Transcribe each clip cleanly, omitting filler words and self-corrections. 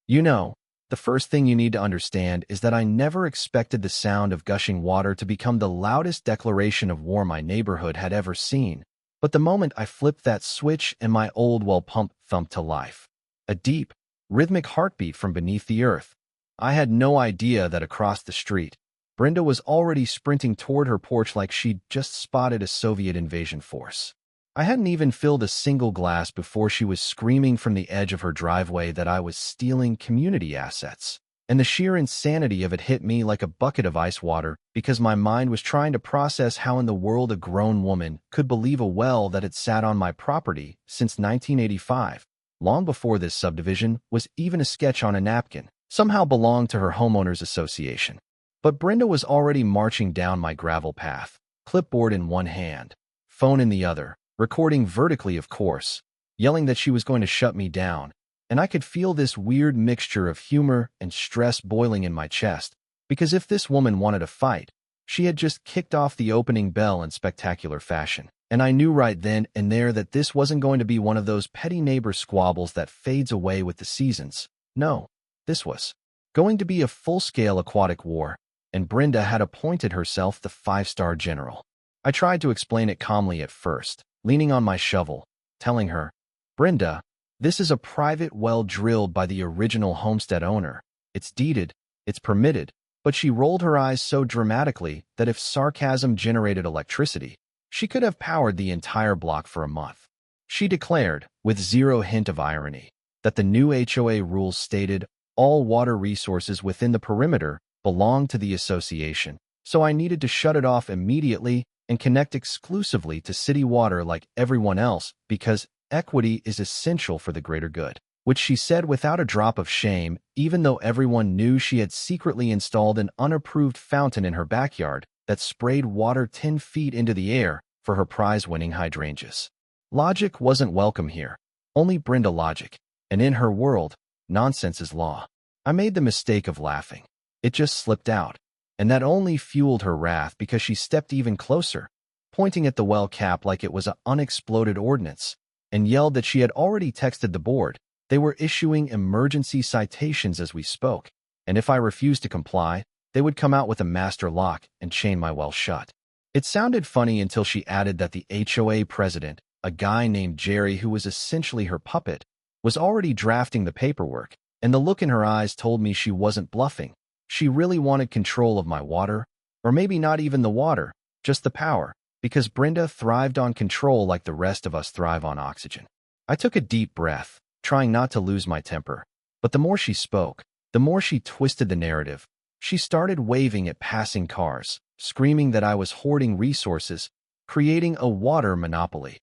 You know, the first thing you need to understand is that I never expected the sound of gushing water to become the loudest declaration of war my neighborhood had ever seen. But the moment I flipped that switch and my old well pump thumped to life, a deep, rhythmic heartbeat from beneath the earth, I had no idea that across the street, Brenda was already sprinting toward her porch like she'd just spotted a Soviet invasion force. I hadn't even filled a single glass before she was screaming from the edge of her driveway that I was stealing community assets. And the sheer insanity of it hit me like a bucket of ice water because my mind was trying to process how in the world a grown woman could believe a well that had sat on my property since 1985, long before this subdivision was even a sketch on a napkin, somehow belonged to her homeowners association. But Brenda was already marching down my gravel path, clipboard in one hand, phone in the other, recording vertically, of course, yelling that she was going to shut me down, and I could feel this weird mixture of humor and stress boiling in my chest, because if this woman wanted a fight, she had just kicked off the opening bell in spectacular fashion, and I knew right then and there that this wasn't going to be one of those petty neighbor squabbles that fades away with the seasons. No, this was going to be a full-scale aquatic war, and Brenda had appointed herself the five-star general. I tried to explain it calmly at first, leaning on my shovel, telling her, "Brenda, this is a private well drilled by the original homestead owner. It's deeded, it's permitted." But she rolled her eyes so dramatically that if sarcasm generated electricity, she could have powered the entire block for a month. She declared, with zero hint of irony, that the new HOA rules stated all water resources within the perimeter belonged to the association, so I needed to shut it off immediately and connect exclusively to city water like everyone else because equity is essential for the greater good, which she said without a drop of shame, even though everyone knew she had secretly installed an unapproved fountain in her backyard that sprayed water 10 feet into the air for her prize-winning hydrangeas. Logic wasn't welcome here, only Brenda logic, and in her world, nonsense is law. I made the mistake of laughing. It just slipped out, and that only fueled her wrath because she stepped even closer, pointing at the well cap like it was an unexploded ordnance, and yelled that she had already texted the board. They were issuing emergency citations as we spoke, and if I refused to comply, they would come out with a master lock and chain my well shut. It sounded funny until she added that the HOA president, a guy named Jerry who was essentially her puppet, was already drafting the paperwork, and the look in her eyes told me she wasn't bluffing. She really wanted control of my water, or maybe not even the water, just the power, because Brenda thrived on control like the rest of us thrive on oxygen. I took a deep breath, trying not to lose my temper, but the more she spoke, the more she twisted the narrative. She started waving at passing cars, screaming that I was hoarding resources, creating a water monopoly.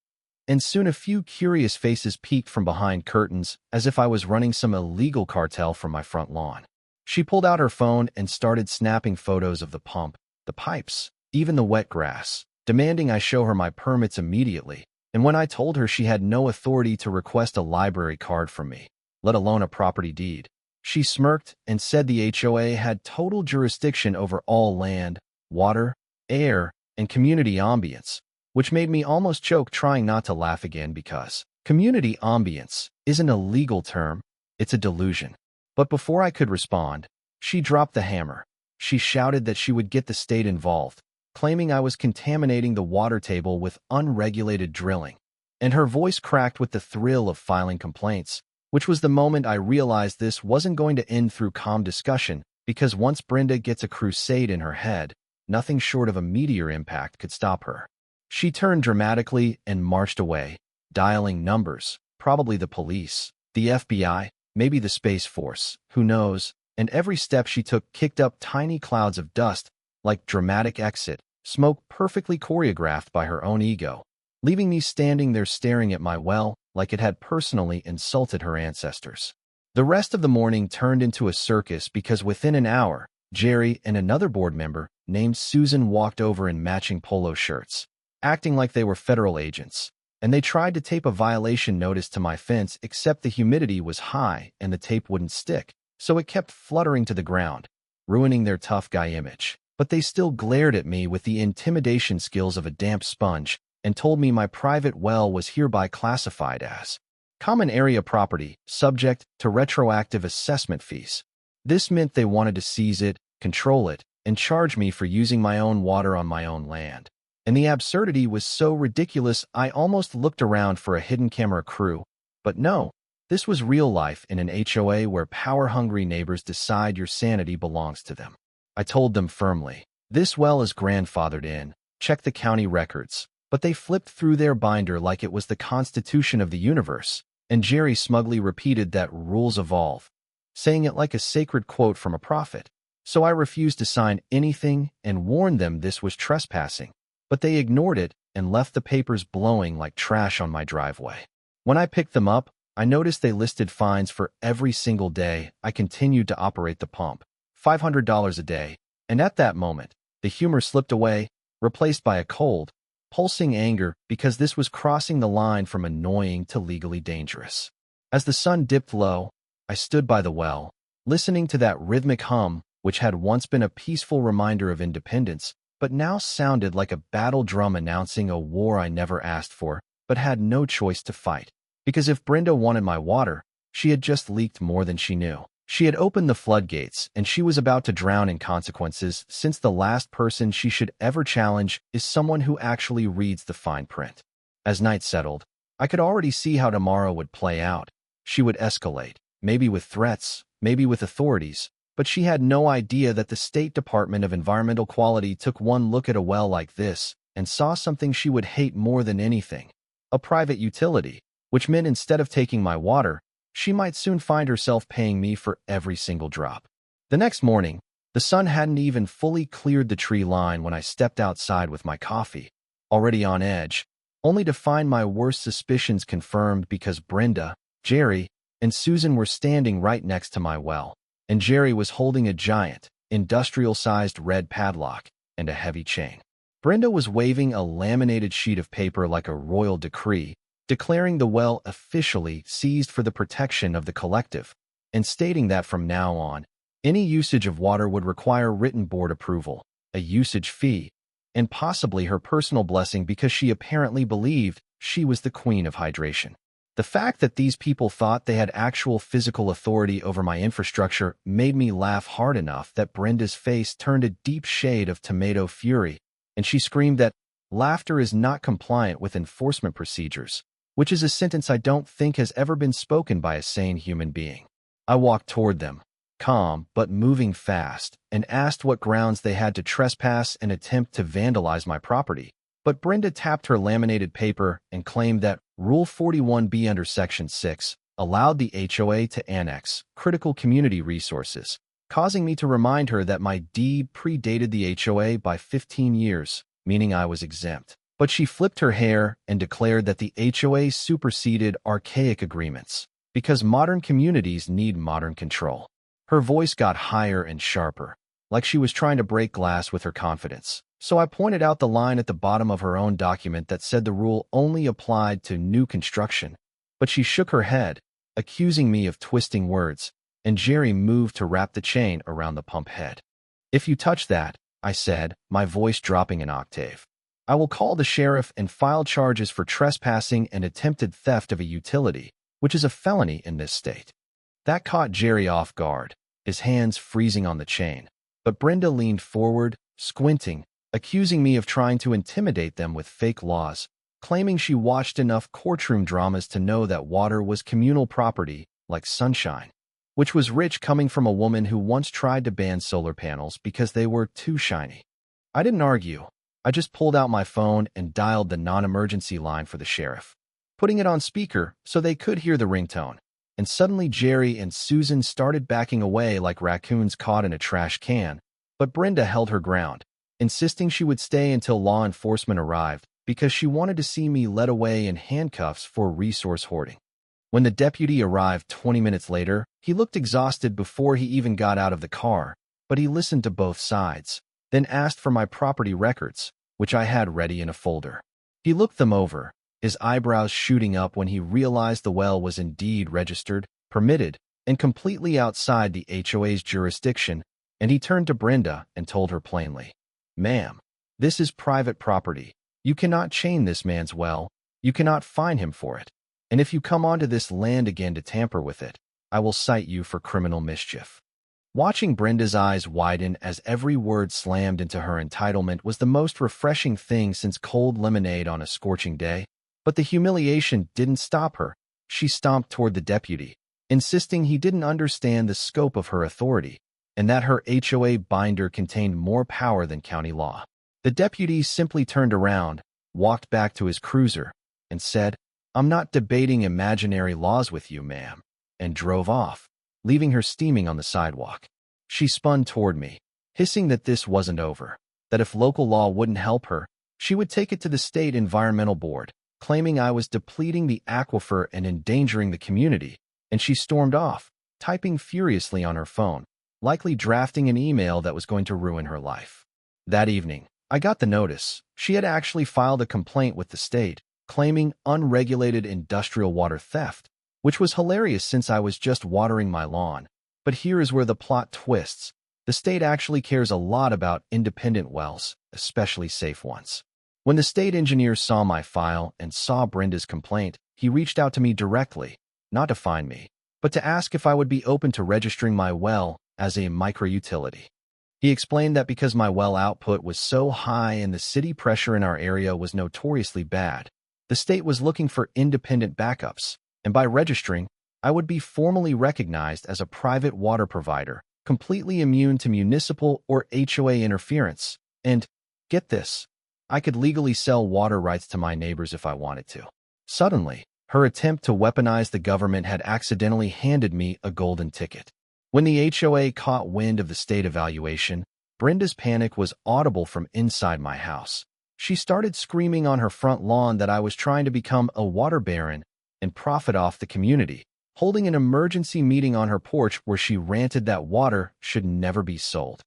And soon a few curious faces peeked from behind curtains as if I was running some illegal cartel from my front lawn. She pulled out her phone and started snapping photos of the pump, the pipes, even the wet grass, demanding I show her my permits immediately. And when I told her she had no authority to request a library card from me, let alone a property deed, she smirked and said the HOA had total jurisdiction over all land, water, air, and community ambience, which made me almost choke trying not to laugh again because community ambience isn't a legal term, it's a delusion. But before I could respond, she dropped the hammer. She shouted that she would get the state involved, claiming I was contaminating the water table with unregulated drilling. And her voice cracked with the thrill of filing complaints, which was the moment I realized this wasn't going to end through calm discussion, because once Brenda gets a crusade in her head, nothing short of a meteor impact could stop her. She turned dramatically and marched away, dialing numbers, probably the police, the FBI, maybe the Space Force, who knows, and every step she took kicked up tiny clouds of dust, like dramatic exit, smoke perfectly choreographed by her own ego, leaving me standing there staring at my well like it had personally insulted her ancestors. The rest of the morning turned into a circus because within an hour, Jerry and another board member named Susan walked over in matching polo shirts, acting like they were federal agents, and they tried to tape a violation notice to my fence except the humidity was high and the tape wouldn't stick, so it kept fluttering to the ground, ruining their tough guy image. But they still glared at me with the intimidation skills of a damp sponge and told me my private well was hereby classified as Common area property, subject to retroactive assessment fees. This meant they wanted to seize it, control it, and charge me for using my own water on my own land. And the absurdity was so ridiculous I almost looked around for a hidden camera crew. But no, this was real life in an HOA where power-hungry neighbors decide your sanity belongs to them. I told them firmly, this well is grandfathered in, check the county records. But they flipped through their binder like it was the constitution of the universe, and Jerry smugly repeated that rules evolve, saying it like a sacred quote from a prophet. So I refused to sign anything and warned them this was trespassing. But they ignored it and left the papers blowing like trash on my driveway. When I picked them up, I noticed they listed fines for every single day I continued to operate the pump, $500 a day, and at that moment, the humor slipped away, replaced by a cold, pulsing anger because this was crossing the line from annoying to legally dangerous. As the sun dipped low, I stood by the well, listening to that rhythmic hum which had once been a peaceful reminder of independence, but now sounded like a battle drum announcing a war I never asked for, but had no choice to fight. Because if Brenda wanted my water, she had just leaked more than she knew. She had opened the floodgates, and she was about to drown in consequences since the last person she should ever challenge is someone who actually reads the fine print. As night settled, I could already see how tomorrow would play out. She would escalate, maybe with threats, maybe with authorities, but she had no idea that the State Department of Environmental Quality took one look at a well like this and saw something she would hate more than anything, a private utility, which meant instead of taking my water, she might soon find herself paying me for every single drop. The next morning, the sun hadn't even fully cleared the tree line when I stepped outside with my coffee, already on edge, only to find my worst suspicions confirmed because Brenda, Jerry, and Susan were standing right next to my well, and Jerry was holding a giant, industrial-sized red padlock and a heavy chain. Brenda was waving a laminated sheet of paper like a royal decree, declaring the well officially seized for the protection of the collective, and stating that from now on, any usage of water would require written board approval, a usage fee, and possibly her personal blessing because she apparently believed she was the queen of hydration. The fact that these people thought they had actual physical authority over my infrastructure made me laugh hard enough that Brenda's face turned a deep shade of tomato fury, and she screamed that laughter is not compliant with enforcement procedures, which is a sentence I don't think has ever been spoken by a sane human being. I walked toward them, calm but moving fast, and asked what grounds they had to trespass and attempt to vandalize my property. But Brenda tapped her laminated paper and claimed that Rule 41B under Section 6 allowed the HOA to annex critical community resources, causing me to remind her that my deed predated the HOA by 15 years, meaning I was exempt. But she flipped her hair and declared that the HOA superseded archaic agreements because modern communities need modern control. Her voice got higher and sharper, like she was trying to break glass with her confidence. So I pointed out the line at the bottom of her own document that said the rule only applied to new construction. But she shook her head, accusing me of twisting words, and Jerry moved to wrap the chain around the pump head. If you touch that, I said, my voice dropping an octave, I will call the sheriff and file charges for trespassing and attempted theft of a utility, which is a felony in this state. That caught Jerry off guard, his hands freezing on the chain. But Brenda leaned forward, squinting, accusing me of trying to intimidate them with fake laws, claiming she watched enough courtroom dramas to know that water was communal property, like sunshine, which was rich coming from a woman who once tried to ban solar panels because they were too shiny. I didn't argue. I just pulled out my phone and dialed the non-emergency line for the sheriff, putting it on speaker so they could hear the ringtone. And suddenly Jerry and Susan started backing away like raccoons caught in a trash can, but Brenda held her ground, insisting she would stay until law enforcement arrived because she wanted to see me led away in handcuffs for resource hoarding. When the deputy arrived 20 minutes later, he looked exhausted before he even got out of the car, but he listened to both sides, then asked for my property records, which I had ready in a folder. He looked them over, his eyebrows shooting up when he realized the well was indeed registered, permitted, and completely outside the HOA's jurisdiction, and he turned to Brenda and told her plainly, "Ma'am, this is private property. You cannot chain this man's well. You cannot fine him for it." and if you come onto this land again to tamper with it, I will cite you for criminal mischief." Watching Brenda's eyes widen as every word slammed into her entitlement was the most refreshing thing since cold lemonade on a scorching day. But the humiliation didn't stop her. She stomped toward the deputy, insisting he didn't understand the scope of her authority and that her HOA binder contained more power than county law. The deputy simply turned around, walked back to his cruiser, and said, "I'm not debating imaginary laws with you, ma'am," and drove off, leaving her steaming on the sidewalk. She spun toward me, hissing that this wasn't over, that if local law wouldn't help her, she would take it to the state environmental board, claiming I was depleting the aquifer and endangering the community, and she stormed off, typing furiously on her phone, likely drafting an email that was going to ruin her life. That evening, I got the notice. She had actually filed a complaint with the state, claiming unregulated industrial water theft, which was hilarious since I was just watering my lawn. But here is where the plot twists. The state actually cares a lot about independent wells, especially safe ones. When the state engineer saw my file and saw Brenda's complaint, he reached out to me directly, not to find me, but to ask if I would be open to registering my well as a micro-utility. He explained that because my well output was so high and the city pressure in our area was notoriously bad, the state was looking for independent backups, and by registering, I would be formally recognized as a private water provider, completely immune to municipal or HOA interference, and, get this, I could legally sell water rights to my neighbors if I wanted to. Suddenly, her attempt to weaponize the government had accidentally handed me a golden ticket. When the HOA caught wind of the state evaluation, Brenda's panic was audible from inside my house. She started screaming on her front lawn that I was trying to become a water baron and profit off the community, holding an emergency meeting on her porch where she ranted that water should never be sold.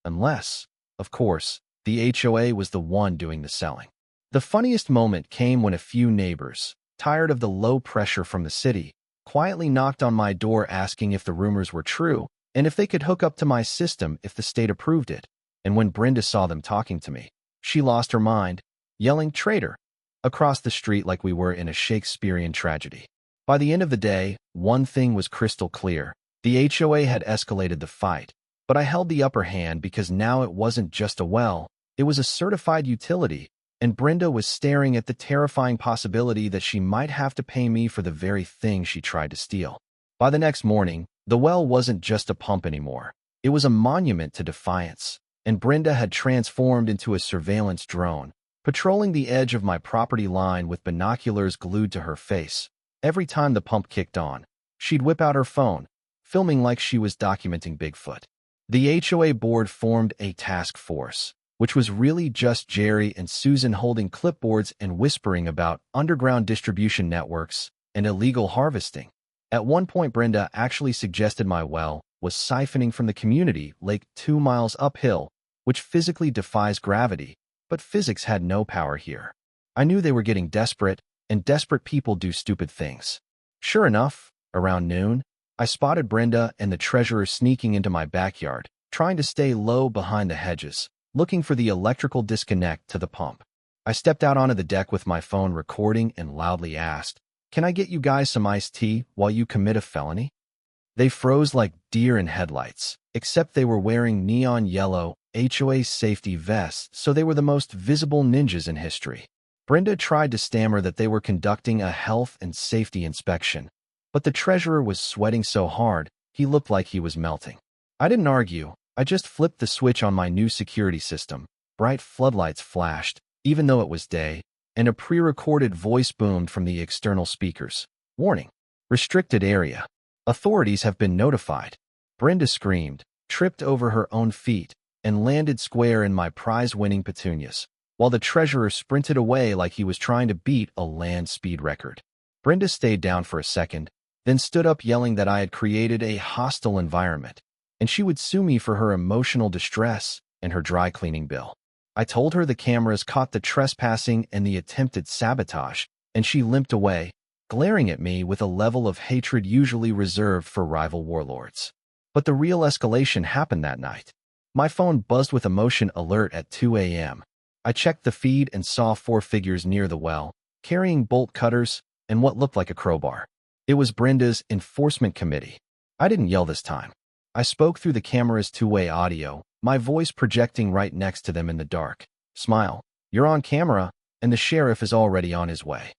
Unless, of course, the HOA was the one doing the selling. The funniest moment came when a few neighbors, tired of the low pressure from the city, quietly knocked on my door asking if the rumors were true and if they could hook up to my system if the state approved it. And when Brenda saw them talking to me, she lost her mind, yelling "traitor" across the street like we were in a Shakespearean tragedy. By the end of the day, one thing was crystal clear. The HOA had escalated the fight, but I held the upper hand because now it wasn't just a well, it was a certified utility, and Brenda was staring at the terrifying possibility that she might have to pay me for the very thing she tried to steal. By the next morning, the well wasn't just a pump anymore. It was a monument to defiance, and Brenda had transformed into a surveillance drone, patrolling the edge of my property line with binoculars glued to her face. Every time the pump kicked on, she'd whip out her phone, filming like she was documenting Bigfoot. The HOA board formed a task force, which was really just Jerry and Susan holding clipboards and whispering about underground distribution networks and illegal harvesting. At one point, Brenda actually suggested my well was siphoning from the community lake 2 miles uphill, which physically defies gravity, but physics had no power here. I knew they were getting desperate, and desperate people do stupid things. Sure enough, around noon, I spotted Brenda and the treasurer sneaking into my backyard, trying to stay low behind the hedges, looking for the electrical disconnect to the pump. I stepped out onto the deck with my phone recording and loudly asked, "Can I get you guys some iced tea while you commit a felony?" They froze like deer in headlights, except they were wearing neon yellow HOA safety vests, so they were the most visible ninjas in history. Brenda tried to stammer that they were conducting a health and safety inspection, but the treasurer was sweating so hard, he looked like he was melting. I didn't argue. I just flipped the switch on my new security system. Bright floodlights flashed, even though it was day, and a pre-recorded voice boomed from the external speakers. "Warning. Restricted area. Authorities have been notified." Brenda screamed, tripped over her own feet, and landed square in my prize-winning petunias, while the treasurer sprinted away like he was trying to beat a land speed record. Brenda stayed down for a second, then stood up yelling that I had created a hostile environment, and she would sue me for her emotional distress and her dry cleaning bill. I told her the cameras caught the trespassing and the attempted sabotage, and she limped away, glaring at me with a level of hatred usually reserved for rival warlords. But the real escalation happened that night. My phone buzzed with a motion alert at 2 a.m. I checked the feed and saw 4 figures near the well, carrying bolt cutters, and what looked like a crowbar. It was Brenda's enforcement committee. I didn't yell this time. I spoke through the camera's two-way audio, my voice projecting right next to them in the dark. Smile. You're on camera, and the sheriff is already on his way.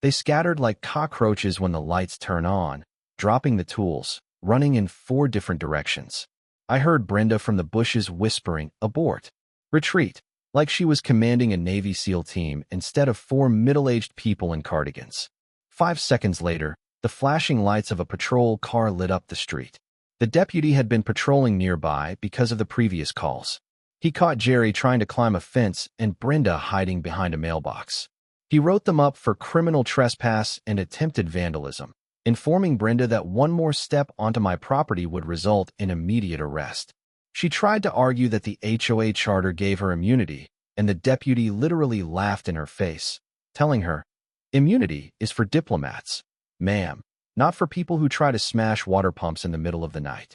They scattered like cockroaches when the lights turn on, dropping the tools, running in 4 different directions. I heard Brenda from the bushes whispering, "Abort. Retreat," like she was commanding a Navy SEAL team instead of 4 middle-aged people in cardigans. 5 seconds later, the flashing lights of a patrol car lit up the street. The deputy had been patrolling nearby because of the previous calls. He caught Jerry trying to climb a fence and Brenda hiding behind a mailbox. He wrote them up for criminal trespass and attempted vandalism, informing Brenda that one more step onto my property would result in immediate arrest. She tried to argue that the HOA charter gave her immunity, and the deputy literally laughed in her face, telling her, "Immunity is for diplomats, ma'am, not for people who try to smash water pumps in the middle of the night."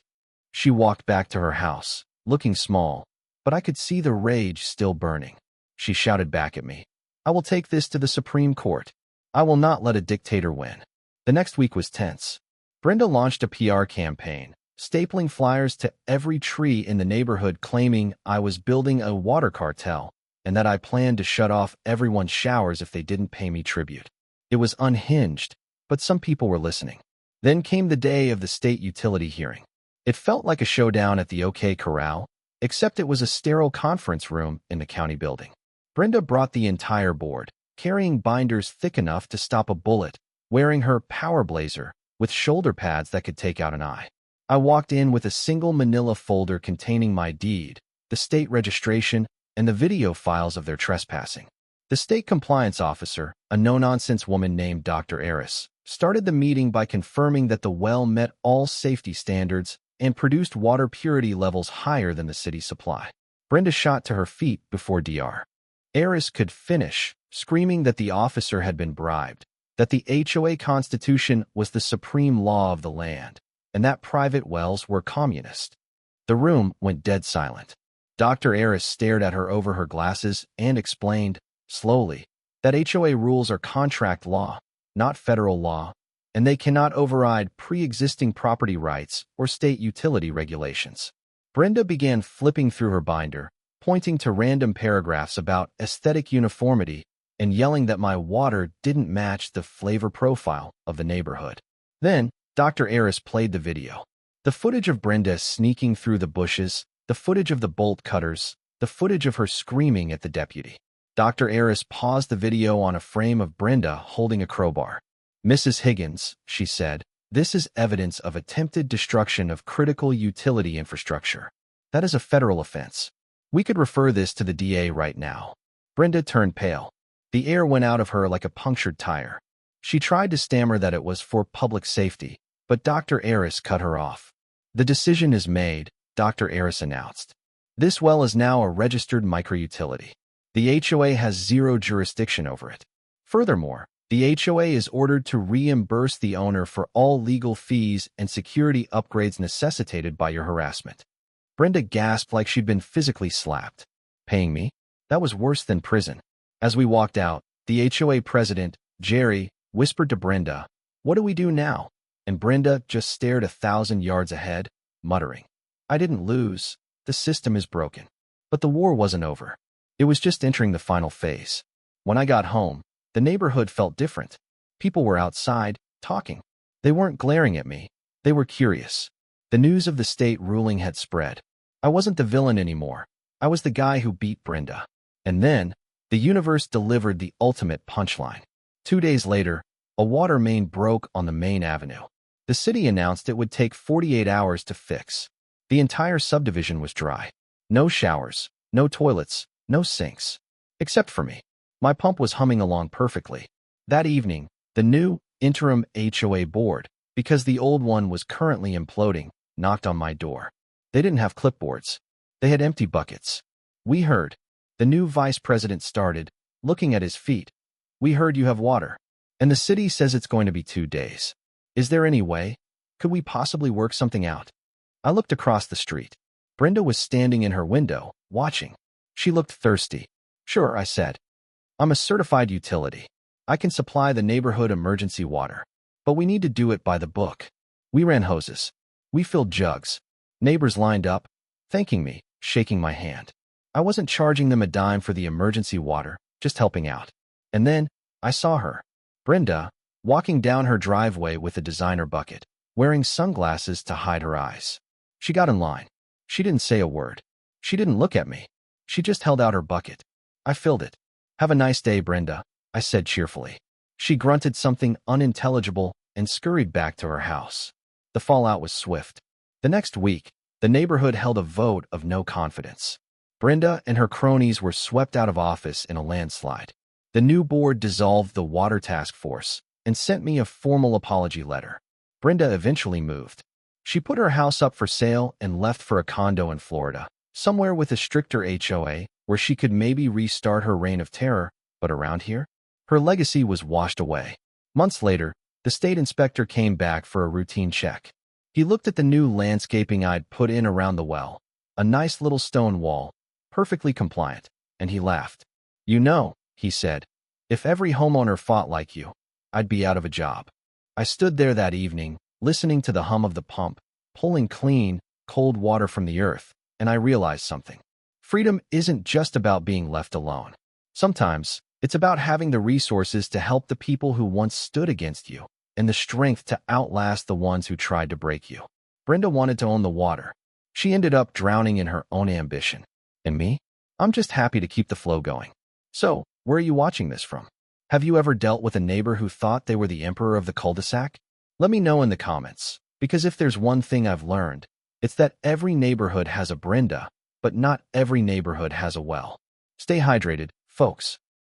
She walked back to her house, looking small, but I could see the rage still burning. She shouted back at me, "I will take this to the Supreme Court. I will not let a dictator win." The next week was tense. Brenda launched a PR campaign, stapling flyers to every tree in the neighborhood claiming I was building a water cartel and that I planned to shut off everyone's showers if they didn't pay me tribute. It was unhinged, but some people were listening. Then came the day of the state utility hearing. It felt like a showdown at the OK Corral, except it was a sterile conference room in the county building. Brenda brought the entire board, carrying binders thick enough to stop a bullet, wearing her power blazer with shoulder pads that could take out an eye. I walked in with a single manila folder containing my deed, the state registration, and the video files of their trespassing. The state compliance officer, a no-nonsense woman named Dr. Eris, started the meeting by confirming that the well met all safety standards and produced water purity levels higher than the city supply. Brenda shot to her feet before Dr. Eris could finish, screaming that the officer had been bribed, that the HOA Constitution was the supreme law of the land, and that private wells were communist. The room went dead silent. Dr. Eris stared at her over her glasses and explained, slowly, that HOA rules are contract law, not federal law, and they cannot override pre-existing property rights or state utility regulations. Brenda began flipping through her binder, pointing to random paragraphs about aesthetic uniformity and yelling that my water didn't match the flavor profile of the neighborhood. Then, Dr. Eris played the video. The footage of Brenda sneaking through the bushes, the footage of the bolt cutters, the footage of her screaming at the deputy. Dr. Eris paused the video on a frame of Brenda holding a crowbar. "Mrs. Higgins," she said, "this is evidence of attempted destruction of critical utility infrastructure. That is a federal offense. We could refer this to the DA right now." Brenda turned pale. The air went out of her like a punctured tire. She tried to stammer that it was for public safety, but Dr. Eris cut her off. "The decision is made," Dr. Eris announced. "This well is now a registered microutility. The HOA has zero jurisdiction over it. Furthermore, the HOA is ordered to reimburse the owner for all legal fees and security upgrades necessitated by your harassment." Brenda gasped like she'd been physically slapped. "Paying me? That was worse than prison." As we walked out, the HOA president, Jerry, whispered to Brenda, "What do we do now?" And Brenda just stared 1,000 yards ahead, muttering, "I didn't lose. The system is broken." But the war wasn't over. It was just entering the final phase. When I got home, the neighborhood felt different. People were outside, talking. They weren't glaring at me. They were curious. The news of the state ruling had spread. I wasn't the villain anymore. I was the guy who beat Brenda. And then, the universe delivered the ultimate punchline. 2 days later, a water main broke on the main avenue. The city announced it would take 48 hours to fix. The entire subdivision was dry. No showers, no toilets, no sinks. Except for me. My pump was humming along perfectly. That evening, the new interim HOA board, because the old one was currently imploding, knocked on my door. They didn't have clipboards. They had empty buckets. "We heard." The new vice president started, looking at his feet. "We heard you have water. And the city says it's going to be 2 days. Is there any way? Could we possibly work something out?" I looked across the street. Brenda was standing in her window, watching. She looked thirsty. "Sure," I said. "I'm a certified utility." I can supply the neighborhood emergency water, but we need to do it by the book. We ran hoses. We filled jugs. Neighbors lined up, thanking me, shaking my hand. I wasn't charging them a dime for the emergency water, just helping out. And then, I saw her, Brenda, walking down her driveway with a designer bucket, wearing sunglasses to hide her eyes. She got in line. She didn't say a word. She didn't look at me. She just held out her bucket. I filled it. "Have a nice day, Brenda," I said cheerfully. She grunted something unintelligible and scurried back to her house. The fallout was swift. The next week, the neighborhood held a vote of no confidence. Brenda and her cronies were swept out of office in a landslide. The new board dissolved the water task force and sent me a formal apology letter. Brenda eventually moved. She put her house up for sale and left for a condo in Florida, somewhere with a stricter HOA where she could maybe restart her reign of terror, but around here, her legacy was washed away. Months later, the state inspector came back for a routine check. He looked at the new landscaping I'd put in around the well, a nice little stone wall, perfectly compliant, and he laughed. "You know," he said, "if every homeowner fought like you, I'd be out of a job." I stood there that evening, listening to the hum of the pump, pulling clean, cold water from the earth, and I realized something. Freedom isn't just about being left alone. Sometimes, it's about having the resources to help the people who once stood against you, and the strength to outlast the ones who tried to break you. Brenda wanted to own the water. She ended up drowning in her own ambition. And me? I'm just happy to keep the flow going. So, where are you watching this from? Have you ever dealt with a neighbor who thought they were the emperor of the cul-de-sac? Let me know in the comments, because if there's one thing I've learned, it's that every neighborhood has a Brenda, but not every neighborhood has a well. Stay hydrated, folks.